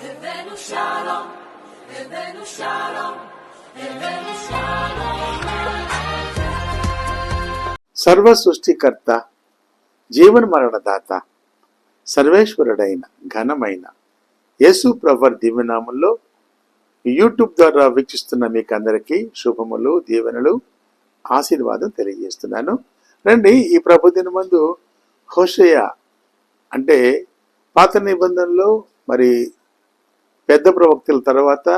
הבאנו שלום, הבאנו שלום, הבאנו שלום. సర్వ సృష్టికర్త, జీవన మరణదాత, సర్వేశ్వరుడైన ఘనమైన యేసు ప్రభువు దివ్యనామంలో యూట్యూబ్ ద్వారా వీక్షిస్తున్న మీకు అందరికీ శుభములు, దీవెనలు, ఆశీర్వాదం తెలియజేస్తున్నాను. రండి, ఈ ప్రభుదిన ముందు హోషేయ అంటే పాత నిబంధనలో మరి పెద్ద ప్రవక్తల తర్వాత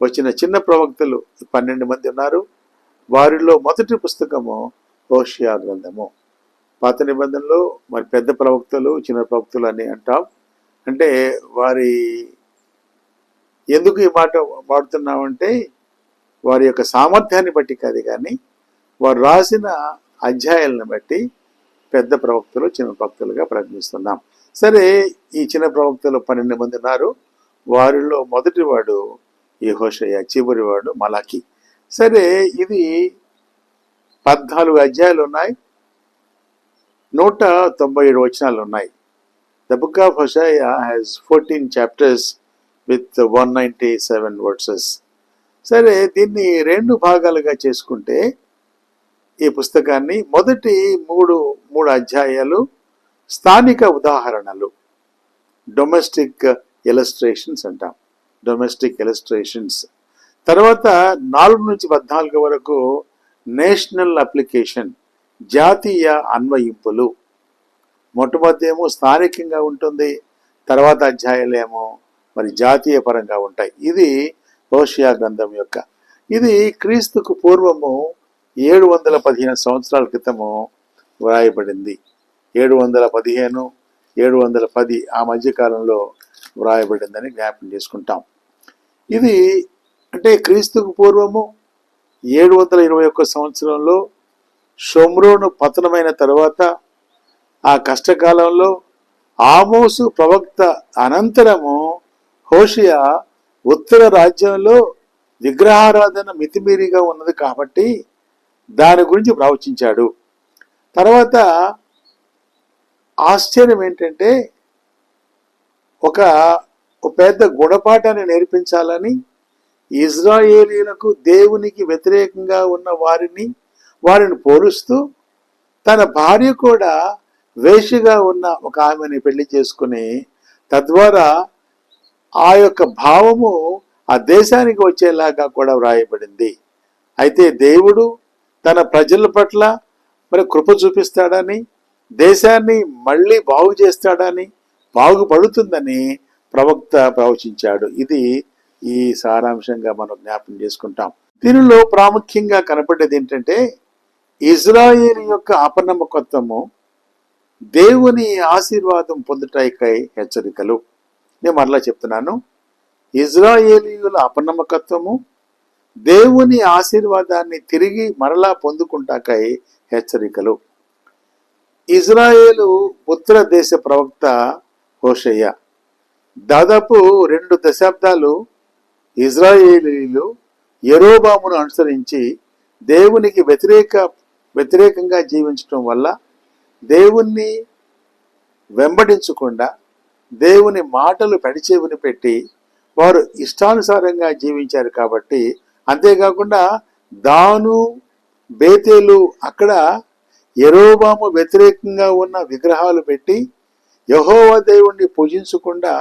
వచ్చిన చిన్న ప్రవక్తలు 12 మంది ఉన్నారు. వారిలో మొదటి పుస్తకము హోషేయ గ్రంథము. పాత నిబంధనలో మరి పెద్ద ప్రవక్తలు, చిన్న ప్రవక్తలు అని అంటాం. అంటే వారి ఎందుకు ఈ మాట వాడుతున్నామంటే వారి యొక్క సామర్థ్యాన్ని బట్టి కాదు, కానీ వారు రాసిన అధ్యాయాలను బట్టి పెద్ద ప్రవక్తలు, చిన్న ప్రవక్తలుగా ప్రకటిస్తున్నాం. సరే, ఈ చిన్న ప్రవక్తలు 12 మంది ఉన్నారు. వారిలో మొదటి వాడు ఈ హోషేయ, చివరి వాడు మలాకి. సరే, ఇది 14 అధ్యాయాలు ఉన్నాయి, 197 వచనాలు ఉన్నాయి. The book of Hosea has 14 chapters with 197 verses. సరే, దీన్ని 2 భాగాలుగా చేసుకుంటే ఈ పుస్తకాన్ని మొదటి మూడు అధ్యాయాలు స్థానిక ఉదాహరణలు, డొమెస్టిక్ ఇలస్ట్రేషన్స్ అంటాం, డొమెస్టిక్ ఇలస్ట్రేషన్స్. తర్వాత 4 నుంచి 14 వరకు నేషనల్ అప్లికేషన్, జాతీయ అన్వయింపులు. మొట్టమొదటి ఏమో స్థానికంగా ఉంటుంది, తర్వాత అధ్యాయాలేమో మరి జాతీయ పరంగా ఉంటాయి. ఇది హోషేయ గ్రంథం యొక్క, ఇది క్రీస్తుకు పూర్వము 715 సంవత్సరాల క్రితము వ్రాయబడింది. 715, 710 ఆ మధ్యకాలంలో వ్రాయబడిందని జ్ఞాపకం చేసుకుంటాం. ఇది అంటే క్రీస్తుకు పూర్వము 721 సంవత్సరంలో షోమ్రోను పతనమైన తర్వాత ఆ కష్టకాలంలో ఆమోసు ప్రవక్త అనంతరము హోషేయ ఉత్తర రాజ్యంలో విగ్రహారాధన మితిమీరిగా ఉన్నది కాబట్టి దాని గురించి ప్రవచించాడు. తర్వాత ఆశ్చర్యం ఏంటంటే ఒక పెద్ద గుణపాఠాన్ని నేర్పించాలని ఇజ్రాయేలీలకు దేవునికి వ్యతిరేకంగా ఉన్న వారిని పోలుస్తూ తన భార్య కూడా వేశ్యగా ఉన్న ఒక ఆమెని పెళ్లి చేసుకుని తద్వారా ఆ యొక్క భావము ఆ దేశానికి వచ్చేలాగా కూడా వ్రాయబడింది. అయితే దేవుడు తన ప్రజల పట్ల మరి కృప చూపిస్తాడని, దేశాన్ని మళ్ళీ బాగు చేస్తాడని, బాగుపడుతుందని ప్రవక్త ప్రవచించాడు. ఇది ఈ సారాంశంగా మనం జ్ఞాపకం చేసుకుంటాం. దీనిలో ప్రాముఖ్యంగా కనపడేది ఏంటంటే ఇజ్రాయేలు యొక్క అపనమ్మకత్వము, దేవుని ఆశీర్వాదం పొందుటకై హెచ్చరికలు. నేను మరలా చెప్తున్నాను, ఇజ్రాయేలీయుల అపనమ్మకత్వము, దేవుని ఆశీర్వాదాన్ని తిరిగి మరలా పొందుకుంటాకై హెచ్చరికలు. ఇజ్రాయేలు ఉత్తర దేశ ప్రవక్త హోషేయ. దాదాపు 2 దశాబ్దాలు ఇజ్రాయేలీయులు యెరోబామును అనుసరించి దేవునికి వ్యతిరేకంగా జీవించడం వల్ల దేవుణ్ణి వెంబడించకుండా దేవుని మాటలు పెడిచెవిని పెట్టి వారు ఇష్టానుసారంగా జీవించారు. కాబట్టి అంతేకాకుండా దాను, బేతేలు అక్కడ యెరోబాము వ్యతిరేకంగా ఉన్న విగ్రహాలు పెట్టి యెహోవా దేవుణ్ణి పూజించకుండా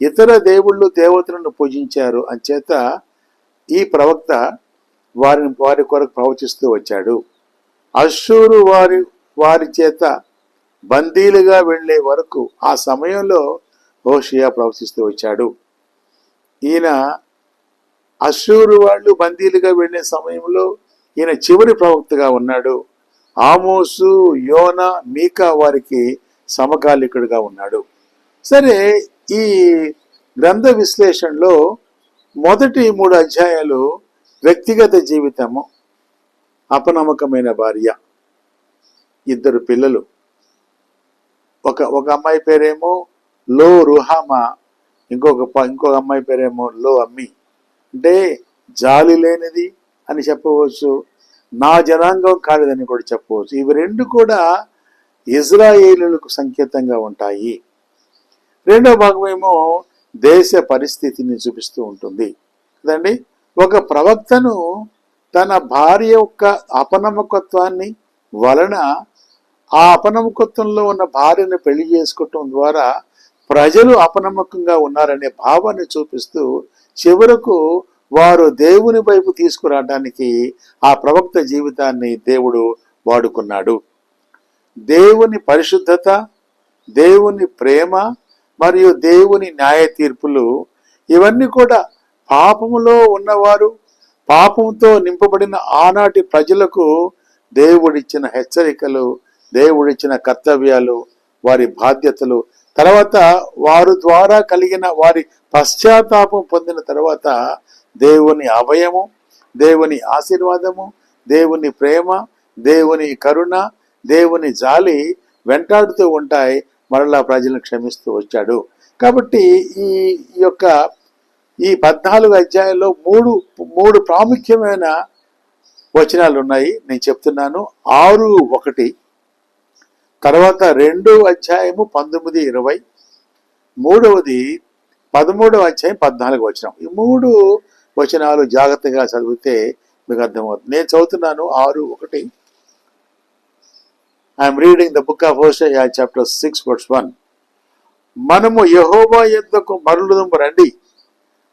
ఇతర దేవుళ్ళు, దేవతలను పూజించారు. అంచేత ఈ ప్రవక్త వారి కొరకు ప్రవచిస్తూ వచ్చాడు. అష్షూరు వారి చేత బందీలుగా వెళ్లే వరకు ఆ సమయంలో హోషేయ ప్రవచిస్తూ వచ్చాడు. ఈయన అష్షూరు వాళ్ళు బందీలుగా వెళ్లే సమయంలో ఈయన చివరి ప్రవక్తగా ఉన్నాడు. ఆమోసు, యోనా, మీకా వారికి సమకాలికుడిగా ఉన్నాడు. సరే, ఈ గ్రంథ విశ్లేషణలో మొదటి 3 అధ్యాయాలు వ్యక్తిగత జీవితము, అపనమ్మకమైన భార్య, 2 పిల్లలు. ఒక అమ్మాయి పేరేమో లో రుహామా, ఇంకొక అమ్మాయి పేరేమో లో అమ్మి. అంటే జాలి లేనిది అని చెప్పవచ్చు, నా జనాంగం కాలేదని కూడా చెప్పవచ్చు. ఇవి 2 కూడా ఇజ్రాయేలులకు సంకేతంగా ఉంటాయి. రెండో భాగమేమో దేశ పరిస్థితిని చూపిస్తూ ఉంటుంది కదండి. ఒక ప్రవక్తను తన భార్య యొక్క అపనమ్మకత్వాన్ని వలన ఆ అపనమ్మకత్వంలో ఉన్న భార్యను పెళ్లి చేసుకోవటం ద్వారా ప్రజలు అపనమ్మకంగా ఉన్నారనే భావాన్ని చూపిస్తూ చివరకు వారు దేవుని వైపు తీసుకురావడానికి ఆ ప్రవక్త జీవితాన్ని దేవుడు వాడుకున్నాడు. దేవుని పరిశుద్ధత, దేవుని ప్రేమ మరియు దేవుని న్యాయ తీర్పులు ఇవన్నీ కూడా పాపములో ఉన్నవారు, పాపంతో నింపబడిన ఆనాటి ప్రజలకు దేవుడిచ్చిన హెచ్చరికలు, దేవుడిచ్చిన కర్తవ్యాలు, వారి బాధ్యతలు. తర్వాత వారి ద్వారా కలిగిన వారి పశ్చాత్తాపం పొందిన తర్వాత దేవుని అభయము, దేవుని ఆశీర్వాదము, దేవుని ప్రేమ, దేవుని కరుణ, దేవుని జాలి వెంటాడుతూ ఉంటాయి. మరలా ప్రజలను క్షమిస్తూ వచ్చాడు. కాబట్టి ఈ యొక్క ఈ 14 అధ్యాయాల్లో మూడు ప్రాముఖ్యమైన వచనాలు ఉన్నాయి. నేను చెప్తున్నాను. 6:1, తర్వాత 2వ అధ్యాయము 19-20, 3వది 13వ అధ్యాయం 14 వచనం. ఈ 3 వచనాలు జాగ్రత్తగా చదివితే మీకు అర్థమవుతుంది. నేను చదువుతున్నాను 6:1. I'm reading the book of Hosea chapter 6 verse 1. మనము యెహోవా యొద్దకు మరలుదము రండి.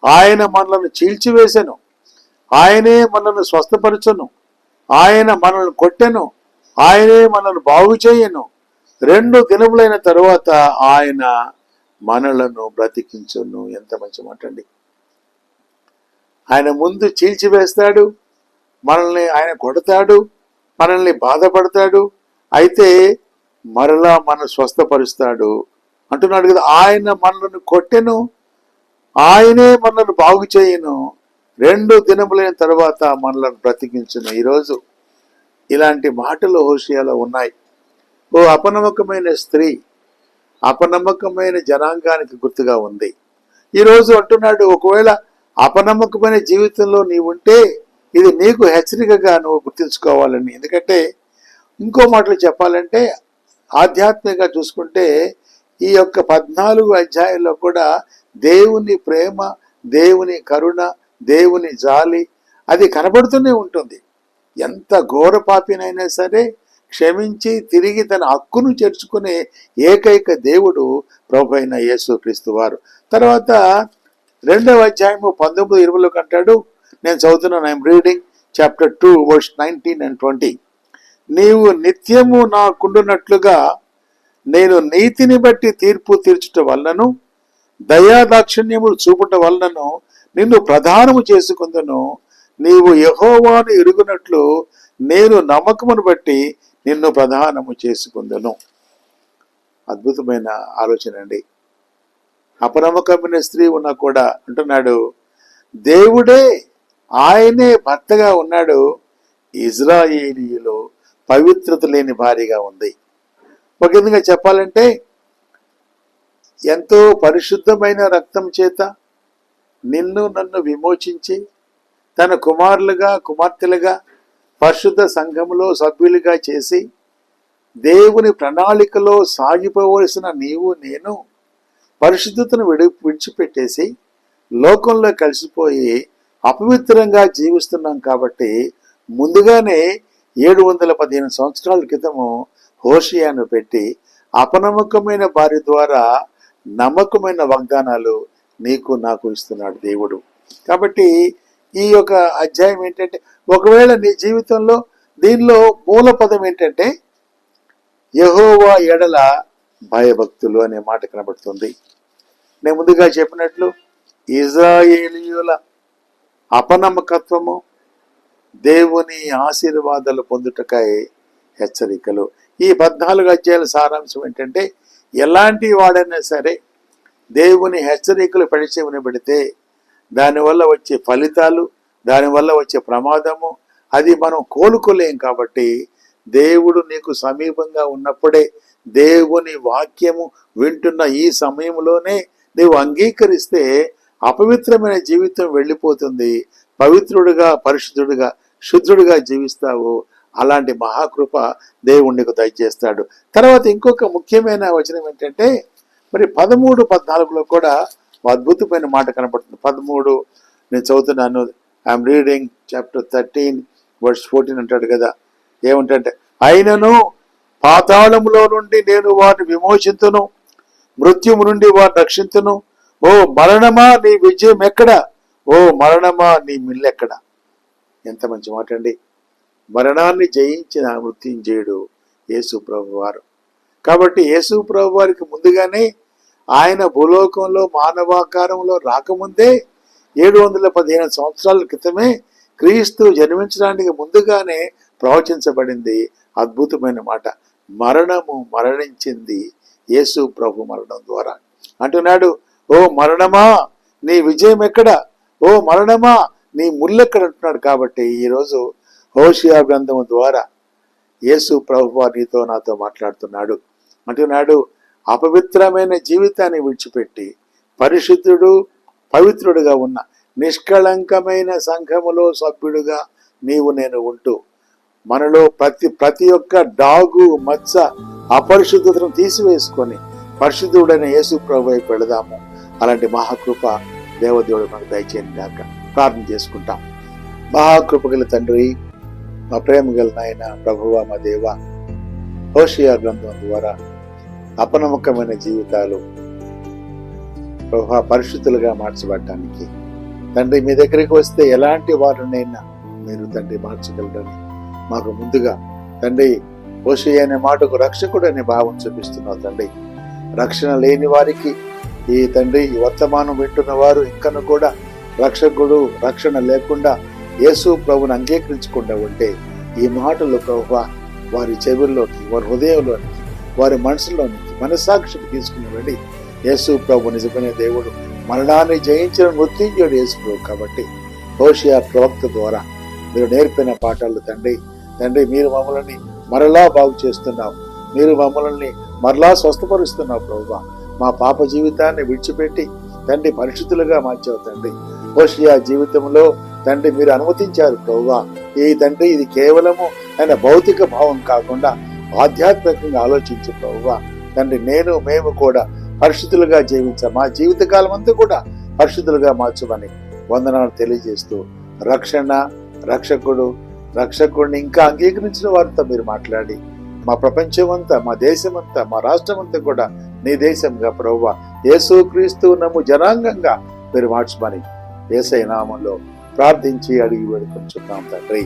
ఆయన మనలను చీల్చివేసెను, ఆయనే మనలను స్వస్థపరచును, ఆయన మనల్ని కొట్టెను, ఆయనే మనల్ని బాగు చేయను. 2 దినములైన తరువాత ఆయన మనలను బ్రతికించును. ఎంత మంచి మాట అండి. ఆయన ముందు చీల్చివేస్తాడు, మనల్ని ఆయన కొడతాడు, మనల్ని బాధపడతాడు, అయితే మరలా మన స్వస్థపరుస్తాడు అంటున్నాడు కదా. ఆయన మనల్ని కొట్టెను, ఆయనే మనల్ని బాగు చేయను, 2 దినములైన తర్వాత మనల్ని బ్రతికించును. ఈరోజు ఇలాంటి మాటలు హోషేయాలో ఉన్నాయి. ఓ అపనమ్మకమైన స్త్రీ అపనమ్మకమైన జనాంగానికి గుర్తుగా ఉంది. ఈరోజు అంటున్నాడు, ఒకవేళ అపనమ్మకమైన జీవితంలో నీవుంటే ఇది నీకు హెచ్చరికగా నువ్వు గుర్తుంచుకోవాలని. ఎందుకంటే ఇంకో మాటలు చెప్పాలంటే ఆధ్యాత్మికంగా చూసుకుంటే ఈ యొక్క 14 అధ్యాయంలో కూడా దేవుని ప్రేమ, దేవుని కరుణ, దేవుని జాలి అది కనబడుతూనే ఉంటుంది. ఎంత ఘోర పాపినైనా సరే క్షమించి తిరిగి తన హక్కును చేర్చుకునే ఏకైక దేవుడు ప్రభు అయిన యేసుక్రీస్తు వారు. తర్వాత 2వ అధ్యాయము 19-20 అంటాడు. నేను చదువుతున్నాను. I'm reading chapter 2 verse 19 and 20. నీవు నిత్యము నాకుండునట్లుగా నేను నీతిని బట్టి తీర్పు తీర్చుట వలనను దయాదాక్షిణ్యములు చూపుట వలనను నిన్ను ప్రధానము చేసుకుందును. నీవు యెహోవాను ఎరుగునట్లు నేను నమ్మకమును బట్టి నిన్ను ప్రధానము చేసుకుందును. అద్భుతమైన ఆలోచన అండి. అపనమ్మకమైన స్త్రీ ఉన్నా కూడా అంటున్నాడు, దేవుడే ఆయనే భర్తగా ఉన్నాడు. ఇజ్రాయేలీయులు పవిత్రత లేని భార్యగా ఉంది. ఒక విధంగా చెప్పాలంటే ఎంతో పరిశుద్ధమైన రక్తం చేత నిన్ను నన్ను విమోచించి తన కుమారులుగా కుమార్తెలుగా పరిశుద్ధ సంఘములో సభ్యులుగా చేసి దేవుని ప్రణాళికలో సాగిపోవలసిన నీవు నేను పరిశుద్ధతను విడిచిపెట్టేసి లోకంలో కలిసిపోయి అపవిత్రంగా జీవిస్తున్నాం. కాబట్టి ముందుగానే 715 సంవత్సరాల క్రితము హోషేయాను పెట్టి అపనమ్మకమైన భార్య ద్వారా నమ్మకమైన వాగ్దానాలు నీకు నాకు ఇస్తున్నాడు దేవుడు. కాబట్టి ఈ యొక్క అధ్యాయం ఏంటంటే, ఒకవేళ నీ జీవితంలో దీనిలో మూల పదం ఏంటంటే యెహోవా ఎడల భయభక్తులు అనే మాట కనబడుతుంది. నేను ముందుగా చెప్పినట్లు ఇశ్రాయేలీయుల అపనమ్మకత్వము దేవుని ఆశీర్వాదాలు పొందుటకై హెచ్చరికలు. ఈ 14 అధ్యాయాల సారాంశం ఏంటంటే, ఎలాంటి వాడైనా సరే దేవుని హెచ్చరికలు పరిచయం పెడితే దానివల్ల వచ్చే ఫలితాలు, దానివల్ల వచ్చే ప్రమాదము అది మనం కోలుకోలేం. కాబట్టి దేవుడు నీకు సమీపంగా ఉన్నప్పుడే, దేవుని వాక్యము వింటున్న ఈ సమయంలోనే నీవు అంగీకరిస్తే అపవిత్రమైన జీవితం వెళ్ళిపోతుంది. పవిత్రుడిగా, పరిశుద్ధుడిగా, శుద్ధుడిగా జీవిస్తావు. అలాంటి మహాకృప దేవుడు నీకు దయచేస్తాడు. తర్వాత ఇంకొక ముఖ్యమైన వచనం ఏంటంటే, మరి 13-14లో కూడా అద్భుతమైన మాట కనపడుతుంది. 13 నేను చదువుతున్నాను. ఐఎమ్ రీడింగ్ చాప్టర్ 13 వర్స్ 14 అంటాడు కదా. ఏమంటే, అయినను పాతాళములో నుండి నేను వారిని విమోచింతును, మృత్యుము నుండి వారిని రక్షించును. ఓ మరణమా నీ విజయం ఎక్కడ? ఓ మరణమా నీ మిల్లెక్కడ? ఎంత మంచి మాట అండి. మరణాన్ని జయించిన మృత్యుంజయుడు యేసు ప్రభు వారు. కాబట్టి యేసు ప్రభు వారికి ముందుగానే ఆయన భూలోకంలో మానవాకారంలో రాకముందే 715 సంవత్సరాల క్రితమే క్రీస్తు జన్మించడానికి ముందుగానే ప్రవచించబడింది అద్భుతమైన మాట. మరణము మరణించింది యేసు ప్రభు మరణం ద్వారా. అంటున్నాడు, ఓ మరణమా నీ విజయం ఎక్కడ? ఓ మరణమా నీ ముల్లెక్కడ అంటున్నాడు. కాబట్టి ఈరోజు హోషియా గ్రంథము ద్వారా యేసు ప్రభువు నీతో నాతో మాట్లాడుతున్నాడు. అంటున్నాడు, అపవిత్రమైన జీవితాన్ని విడిచిపెట్టి పరిశుద్ధుడు పవిత్రుడుగా ఉన్న నిష్కళంకమైన సంఘములో సభ్యుడుగా నీవు నేను ఉంటూ మనలో ప్రతి ఒక్క డాగు మచ్చ అపరిశుద్ధతను తీసివేసుకొని పరిశుద్ధుడైన యేసు ప్రభు వైపు వెళదాము. అలాంటి మహాకృప దేవదేవుడు మనకు దయచేయని గాక. ప్రార్థన చేసుకుంటాం. మహాకృప గల తండ్రి, మా ప్రేమ గల నాయన ప్రభువా, మా దేవ, హోషియా గ్రంథం ద్వారా అపనమ్మకమైన జీవితాలు ప్రభు పరిశుద్ధులుగా మార్చబడటానికి తండ్రి మీ దగ్గరికి వస్తే ఎలాంటి వారినైనా మీరు తండ్రి మార్చగలరని మాకు ముందుగా తండ్రి హోషియా అనే మాటకు రక్షకుడు అనే భావం చూపిస్తున్నావు తండ్రి. రక్షణ లేని వారికి ఈ తండ్రి ఈ వర్తమానం వింటున్న వారు ఇంకను కూడా రక్షకుడు రక్షణ లేకుండా యేసు ప్రభుని అంగీకరించకుండా ఉంటే ఈ మాటలు ప్రభువా వారి చెవుల్లోకి, వారి హృదయంలోనికి, వారి మనసులోనికి, మనసాక్షికి తీసుకుని వెళ్ళి యేసు ప్రభు నిజమైన దేవుడు, మరణాన్ని జయించిన మృత్యుంజయుడు యేసు ప్రభు. కాబట్టి హోషియా ప్రవక్త ద్వారా మీరు నేర్పిన పాఠాలు తండ్రి మీరు మమ్మల్ని మరలా బాగు చేస్తున్నావు, మీరు మమ్మల్ని మరలా స్వస్థపరుస్తున్నావు ప్రభువా. మా పాప జీవితాన్ని విడిచిపెట్టి తండ్రి పరిశుద్ధులుగా మార్చావు తండ్రి. హోషియా జీవితంలో తండ్రి మీరు అనుమతించారు ప్రభువా. ఈ తండ్రి ఇది కేవలము ఆయన భౌతిక భావం కాకుండా ఆధ్యాత్మికంగా ఆలోచించు ప్రభువా. తండ్రి మేము కూడా పరిశుద్ధులుగా జీవించాం, మా జీవితకాలం అంతా కూడా పరిశుద్ధులుగా మార్చమని వందనాలు తెలియజేస్తూ రక్షణ రక్షకుడిని ఇంకా అంగీకరించిన వారితో మీరు మాట్లాడి మా ప్రపంచం అంతా, మా దేశం అంతా, మా రాష్ట్రం అంతా కూడా నీ దేశంగా ప్రభువా యేసు క్రీస్తు నమ్ము జనాంగంగా మీరు మార్చమని యేసయ్య నామములో ప్రార్థించి అడిగి వేడుకొంచున్నాం తండ్రి.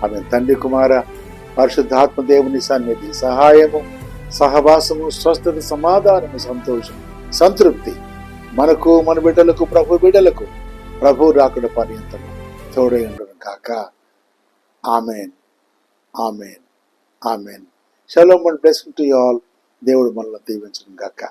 ఆమె తండ్రి కుమార పరిశుద్ధాత్మ దేవుని సన్నిధి, సహాయము, సహవాసము, స్వస్థత, సమాధానము, సంతోషం, సంతృప్తి మనకు, మన బిడ్డలకు, ప్రభు బిడ్డలకు ప్రభు రాకడ పర్యంతము తోడై ఉండను కాక. Amen, amen, amen. Shalom and blessing to you all. దేవుడు మనల్ని దీవించును గాక.